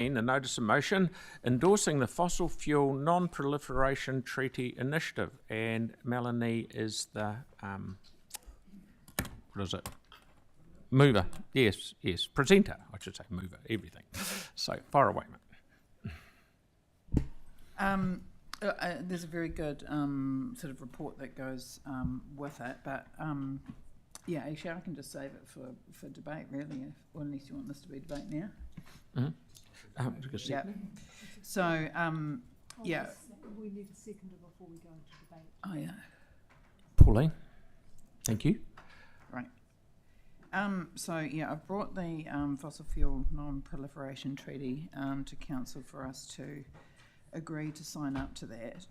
A notice of motion endorsing the Fossil Fuel Non-Proliferation Treaty Initiative, and Melanie is the what is it? Mover. Yes, presenter. I should say mover. Everything. So fire away, mate. There's a very good sort of report that goes with it, but yeah, actually I can just save it for debate, really, or unless you want this to be debate now. Mm-hmm. Yeah. So, yeah. We need a seconder before we go into debate. Oh, yeah. Pauline, thank you. Right. So, yeah, I've brought the Fossil Fuel Non-Proliferation Treaty to Council for us to agree to sign up to that.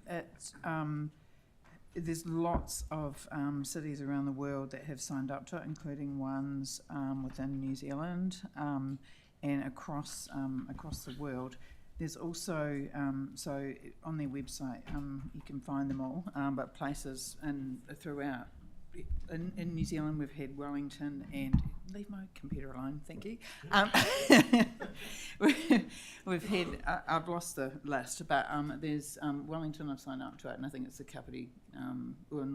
There's lots of cities around the world that have signed up to it, including ones within New Zealand and across the world. There's also, so on their website, you can find them all, but places throughout. In New Zealand, we've had Wellington and leave my computer alone, thank you. We've had I've lost the list, but there's Wellington. I've signed up to it, and I think it's the Kapiti or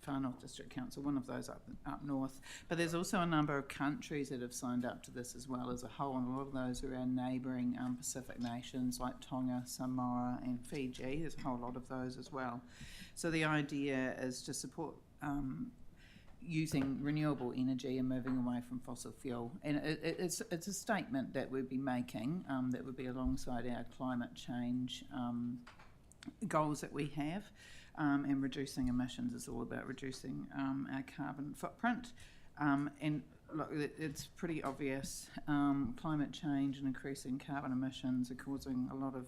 Far North District Council, one of those up north. But there's also a number of countries that have signed up to this as well as a whole, and a lot of those are our neighbouring Pacific nations like Tonga, Samoa, and Fiji. There's a whole lot of those as well. So the idea is to support using renewable energy and moving away from fossil fuel, and it's a statement that we'd be making that would be alongside our climate change goals that we have, and reducing emissions is all about reducing our carbon footprint, and look, it's pretty obvious. Climate change and increasing carbon emissions are causing a lot of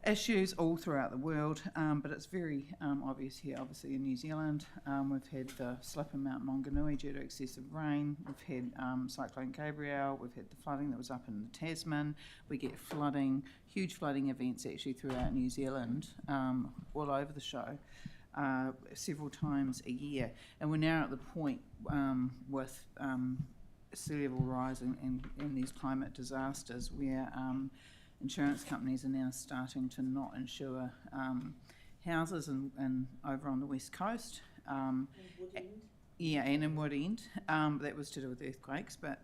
issues all throughout the world, but it's very obvious here, obviously in New Zealand. We've had the slip in Mount Maunganui due to excessive rain. We've had Cyclone Gabrielle. We've had the flooding that was up in the Tasman. We get flooding, huge flooding events actually throughout New Zealand, all over the show, several times a year. And we're now at the point with sea level rise and these climate disasters where insurance companies are now starting to not insure houses and over on the west coast. Yeah, and in Woodend. That was to do with earthquakes, but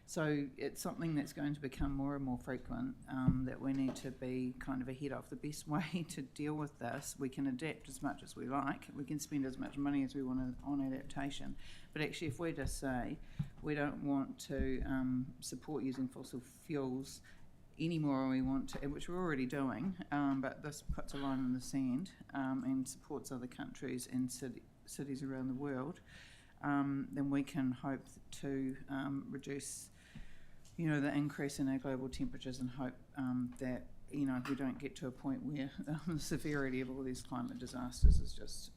so it's something that's going to become more and more frequent, that we need to be kind of ahead of. The best way to deal with this, we can adapt as much as we like, we can spend as much money as we want on adaptation, but actually if we just say we don't want to support using fossil fuels anymore, we want to, which we're already doing, but this puts a line in the sand and supports other countries and cities around the world, then we can hope to reduce, the increase in our global temperatures, and hope that, we don't get to a point where the severity of all these climate disasters is just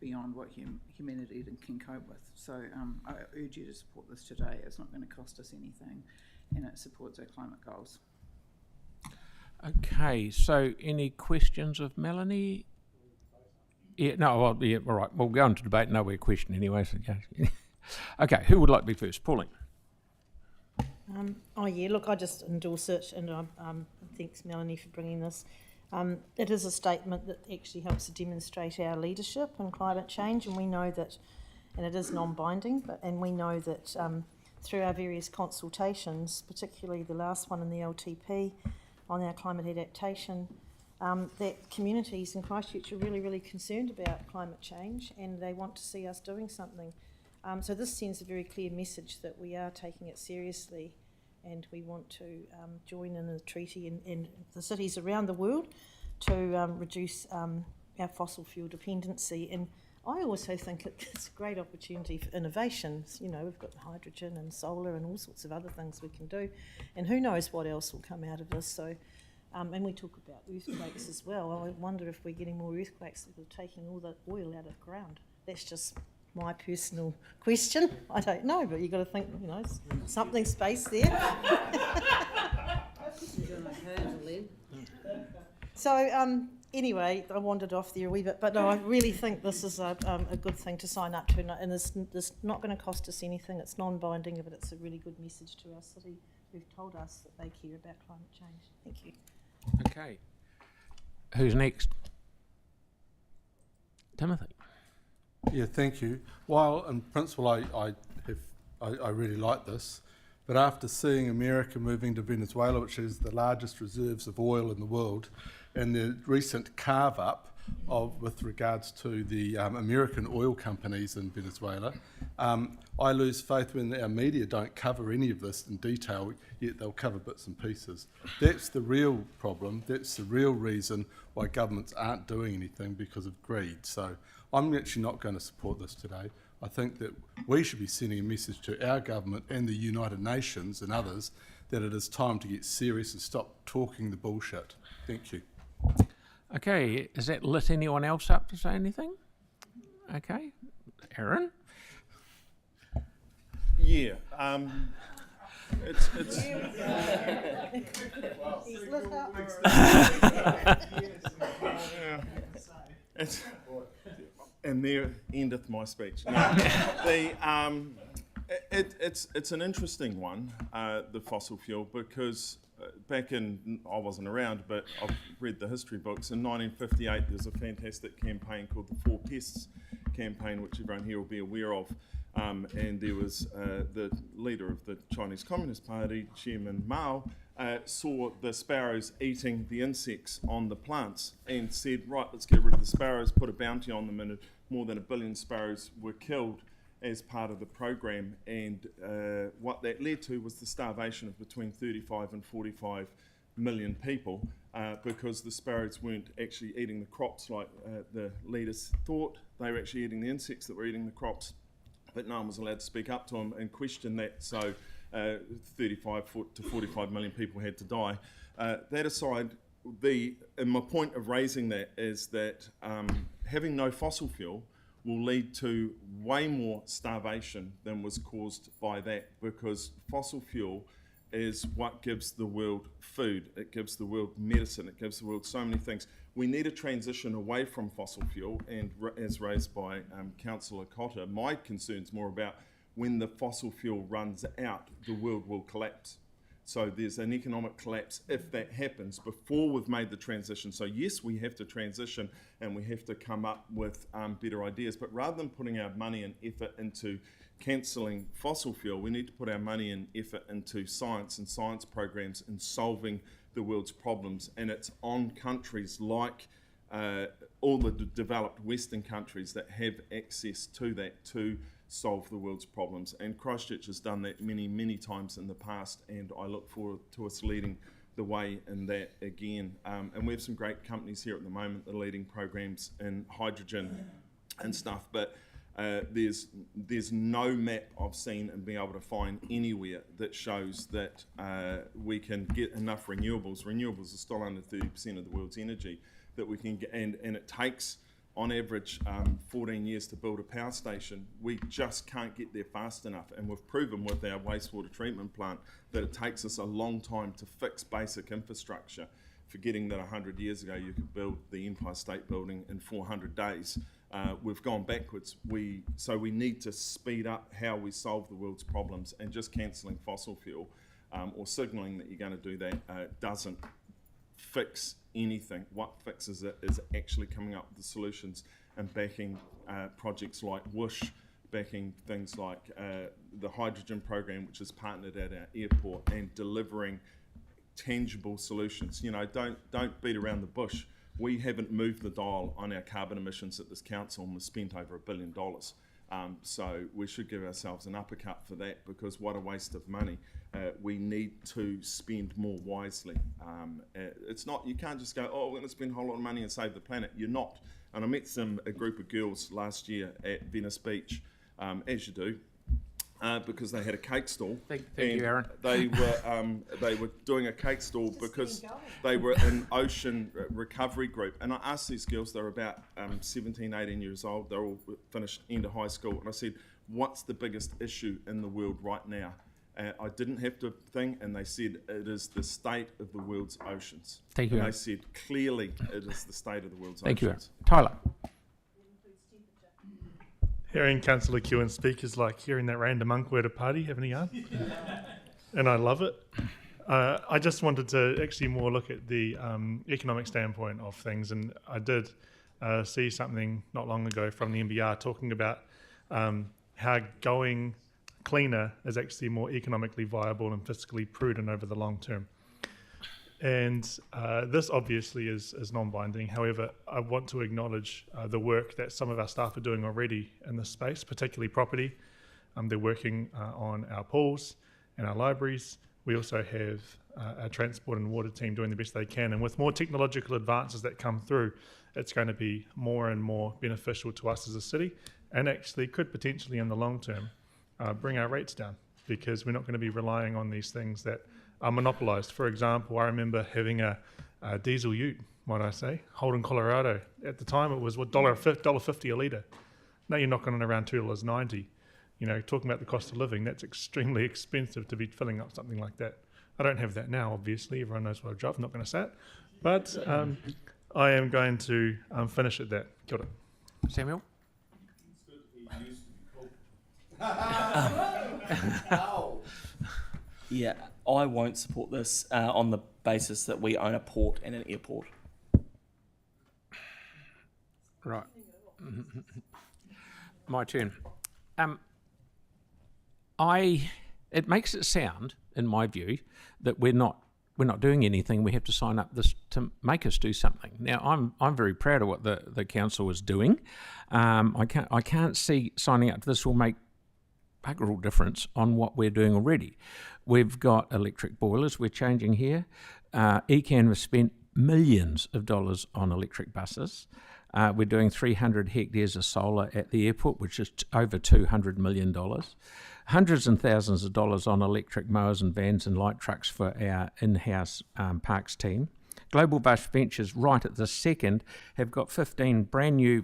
beyond what humanity can cope with. So I urge you to support this today. It's not going to cost us anything, and it supports our climate goals. Okay, so any questions of Melanie? Yeah, no, well, yeah, all right, we'll go into debate. No, we're question anyway. So yeah. Okay, who would like to be first? Pauline. Oh yeah, look, I just endorse it, and thanks Melanie for bringing this. It is a statement that actually helps to demonstrate our leadership in climate change, and we know that, and it is non-binding, and we know that through our various consultations, particularly the last one in the LTP on our climate adaptation, that communities in Christchurch are really, really concerned about climate change, and they want to see us doing something. So this sends a very clear message that we are taking it seriously, and we want to join in the treaty in the cities around the world to reduce our fossil fuel dependency. And I also think it's a great opportunity for innovations. We've got hydrogen and solar and all sorts of other things we can do, and who knows what else will come out of this. So, and we talk about earthquakes as well. I wonder if we're getting more earthquakes because we're taking all the oil out of the ground. That's just my personal question. I don't know, but you've got to think, something space there. So, anyway, I wandered off there a wee bit, but no, I really think this is a good thing to sign up to, and it's not going to cost us anything. It's non-binding, but it's a really good message to our who've told us that they care about climate change. Thank you. Okay. Who's next? Timothy. Yeah, thank you. While in principle I really like this, but after seeing America moving to Venezuela, which has the largest reserves of oil in the world, and the recent carve-up with regards to the American oil companies in Venezuela, I lose faith when our media don't cover any of this in detail, yet they'll cover bits and pieces. That's the real problem. That's the real reason why governments aren't doing anything, because of greed. So I'm actually not going to support this today. I think that we should be sending a message to our government and the United Nations and others that it is time to get serious and stop talking the bullshit. Thank you. Okay, has that lit anyone else up to say anything? Okay, Aaron? Yeah, it's He's lit up. and there endeth my speech. No, it's an interesting one, the fossil fuel, because back in, I wasn't around, but I've read the history books. In 1958, there's a fantastic campaign called the Four Pests campaign, which everyone here will be aware of. And there was the leader of the Chinese Communist Party, Chairman Mao, saw the sparrows eating the insects on the plants and said, right, let's get rid of the sparrows, put a bounty on them, and more than 1 billion sparrows were killed as part of the program. And what that led to was the starvation of between 35 and 45 million people, because the sparrows weren't actually eating the crops like the leaders thought. They were actually eating the insects that were eating the crops, but no one was allowed to speak up to them and question that, so 35 to 45 million people had to die. That aside, and my point of raising that is that having no fossil fuel will lead to way more starvation than was caused by that, because fossil fuel is what gives the world food, it gives the world medicine, it gives the world so many things. We need a transition away from fossil fuel, and as raised by Councillor Cotter, my concern's more about when the fossil fuel runs out, the world will collapse. So there's an economic collapse if that happens before we've made the transition. So yes, we have to transition and we have to come up with better ideas, but rather than putting our money and effort into cancelling fossil fuel, we need to put our money and effort into science and science programs and solving the world's problems. And it's on countries like all the developed Western countries that have access to that to solve the world's problems. And Christchurch has done that many, many times in the past, and I look forward to us leading the way in that again. And we have some great companies here at the moment that are leading programs in hydrogen and stuff, but there's no map I've seen and been able to find anywhere that shows that we can get enough renewables. Renewables are still under 30% of the world's energy that we can get, and it takes on average 14 years to build a power station. We just can't get there fast enough, and we've proven with our wastewater treatment plant that it takes us a long time to fix basic infrastructure, forgetting that 100 years ago you could build the Empire State Building in 400 days. We've gone backwards. So we need to speed up how we solve the world's problems, and just cancelling fossil fuel or signalling that you're going to do that doesn't fix anything. What fixes it is actually coming up with the solutions and backing projects like Whoosh, backing things like the hydrogen program, which is partnered at our airport, and delivering tangible solutions. You know, don't beat around the bush. We haven't moved the dial on our carbon emissions at this council, and we've spent over $1 billion. So we should give ourselves an uppercut for that, because what a waste of money. We need to spend more wisely. It's not, you can't just go, oh, we're going to spend a whole lot of money and save the planet. You're not. And I met a group of girls last year at Venice Beach, as you do, because they had a cake stall. Thank you, Aaron. They were doing a cake stall because they were an ocean recovery group. And I asked these girls, they were about 17, 18 years old. They're all finished end of high school. And I said, what's the biggest issue in the world right now? I didn't have to think, and they said it is the state of the world's oceans. Thank you, and Aaron. they said clearly it is the state of the world's Thank oceans. you, Aaron. Tyler. Hearing Councillor Kewen speak is like hearing that random uncle at a party having a yarn. and I love it. I just wanted to actually more look at the economic standpoint of things, and I did see something not long ago from the NBR talking about how going cleaner is actually more economically viable and fiscally prudent over the long term. And this obviously is non-binding. However, I want to acknowledge the work that some of our staff are doing already in this space, particularly property. They're working on our pools and our libraries. We also have our transport and water team doing the best they can. And with more technological advances that come through, it's going to be more and more beneficial to us as a city, and actually could potentially in the long term bring our rates down, because we're not going to be relying on these things that are monopolised. For example, I remember having a diesel ute, might I say, Holden, Colorado. At the time, it was $1.50 a litre. Now you're knocking on around $2.90. You know, talking about the cost of living, that's extremely expensive to be filling up something like that. I don't have that now, obviously. Everyone knows what I drive. I'm not going to say it. But I am going to finish at that. Kia ora. Samuel? Yeah, I won't support this on the basis that we own a port and an airport. Right. My turn. It makes it sound, in my view, that we're not doing anything. We have to sign up this to make us do something. Now, I'm very proud of what the council is doing. I can't see signing up to this will make bugger all difference on what we're doing already. We've got electric boilers we're changing here. ECAN has spent millions of dollars on electric buses. We're doing 300 hectares of solar at the airport, which is over $200 million. Hundreds and thousands of dollars on electric mowers and vans and light trucks for our in-house parks team. Global Bus Ventures, right at this second, have got 15 brand new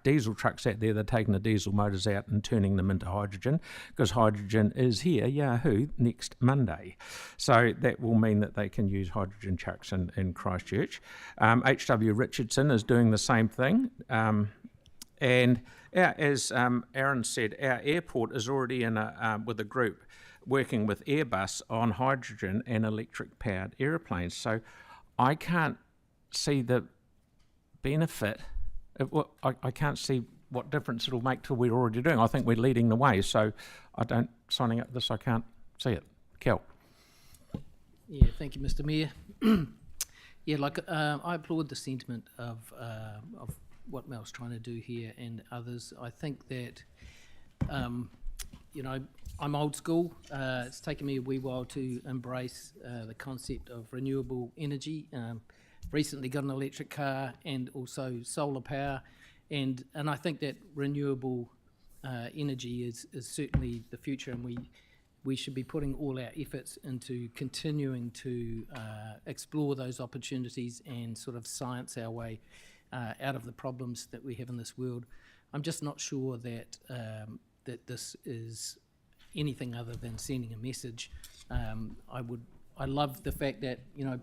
diesel trucks out there. They're taking the diesel motors out and turning them into hydrogen, because hydrogen is here, yahoo, next Monday. So that will mean that they can use hydrogen trucks in Christchurch. H.W. Richardson is doing the same thing. And as Aaron said, our airport is already with a group working with Airbus on hydrogen and electric-powered aeroplanes. So I can't see the benefit. I can't see what difference it'll make to what we're already doing. I think we're leading the way. So signing up this, I can't see it. Kel. Yeah, thank you, Mr. Mayor. I applaud the sentiment of what Mel's trying to do here and others. I think that, I'm old school. It's taken me a wee while to embrace the concept of renewable energy. Recently got an electric car and also solar power, and I think that renewable energy is certainly the future, and we should be putting all our efforts into continuing to explore those opportunities and sort of science our way out of the problems that we have in this world. I'm just not sure that that this is anything other than sending a message. I love the fact that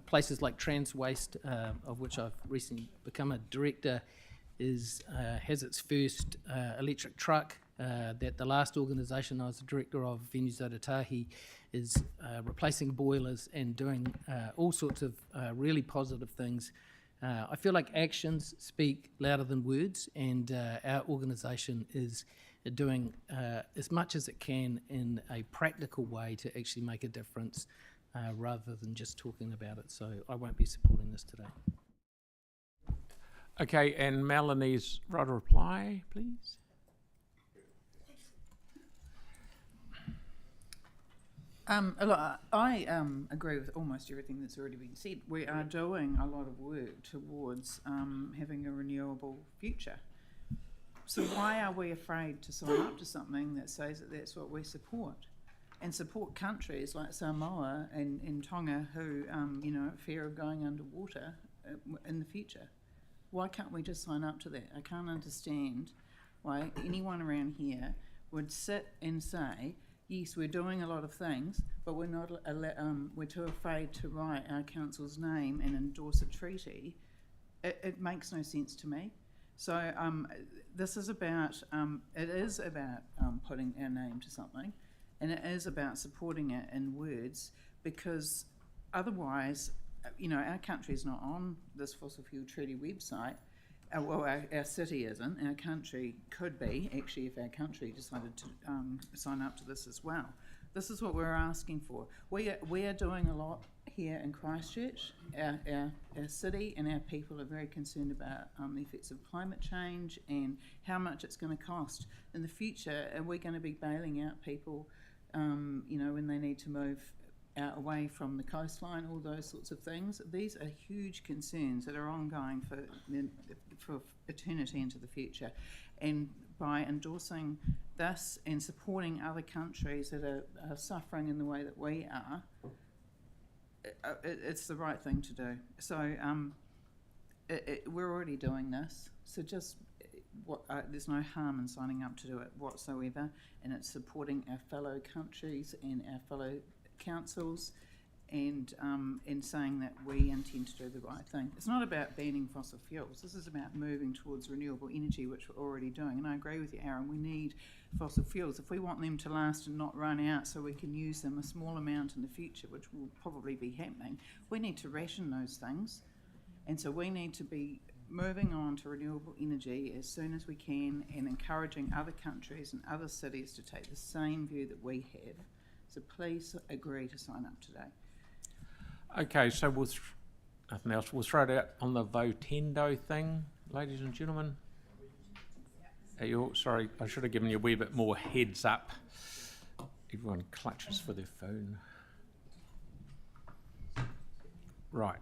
places like Trans Waste, of which I've recently become a director, has its first electric truck. That the last organisation I was the director of, Venues Otatahi, is replacing boilers and doing all sorts of really positive things. I feel like actions speak louder than words, and our organisation is doing as much as it can in a practical way to actually make a difference rather than just talking about it. So I won't be supporting this today. Okay, and Melanie's right reply, please. I agree with almost everything that's already been said. We are doing a lot of work towards having a renewable future. So why are we afraid to sign up to something that says that that's what we support? And support countries like Samoa and Tonga who, fear of going underwater in the future. Why can't we just sign up to that? I can't understand why anyone around here would sit and say, yes, we're doing a lot of things, but we're not. We're too afraid to write our council's name and endorse a treaty. It makes no sense to me. So this is about. It is about putting our name to something, And it is about supporting it in words, because otherwise, our country is not on this fossil fuel treaty website. Our city isn't. Our country could be, actually, if our country decided to sign up to this as well. This is what we're asking for. We are doing a lot here in Christchurch. Our city and our people are very concerned about the effects of climate change and how much it's going to cost in the future. And we're going to be bailing out people, when they need to move out away from the coastline, all those sorts of things. These are huge concerns that are ongoing for eternity into the future. And by endorsing this and supporting other countries that are suffering in the way that we are, it's the right thing to do. So we're already doing this. So there's no harm in signing up to do it whatsoever. And it's supporting our fellow countries and our fellow councils, and saying that we intend to do the right thing. It's not about banning fossil fuels. This is about moving towards renewable energy, which we're already doing. And I agree with you, Aaron. We need fossil fuels if we want them to last and not run out, so we can use them a small amount in the future, which will probably be happening. We need to ration those things, and so we need to be moving on to renewable energy as soon as we can, and encouraging other countries and other cities to take the same view that we have. So please agree to sign up today. Okay, so nothing else. We'll throw it out on the Votendo thing, ladies and gentlemen. Sorry, I should have given you a wee bit more heads up. Everyone clutches for their phone. Right.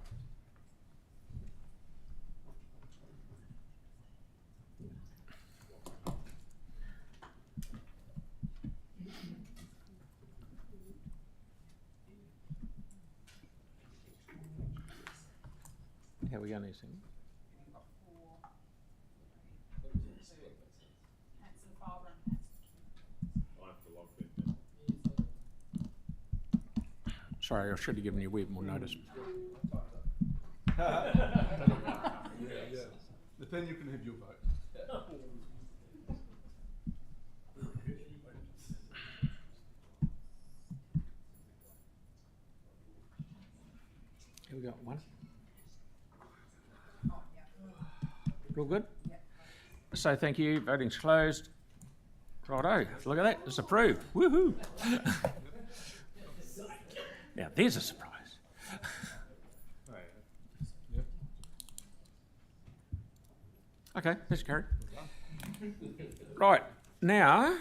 How are we going to sing? Sorry, I should have given you a wee bit more notice. But then you can have your vote. Here we go, one. All good? So thank you. Voting's closed. Righto. Look at that. It's approved. Woohoo. Now there's a surprise. Okay, that's carried. Right. Now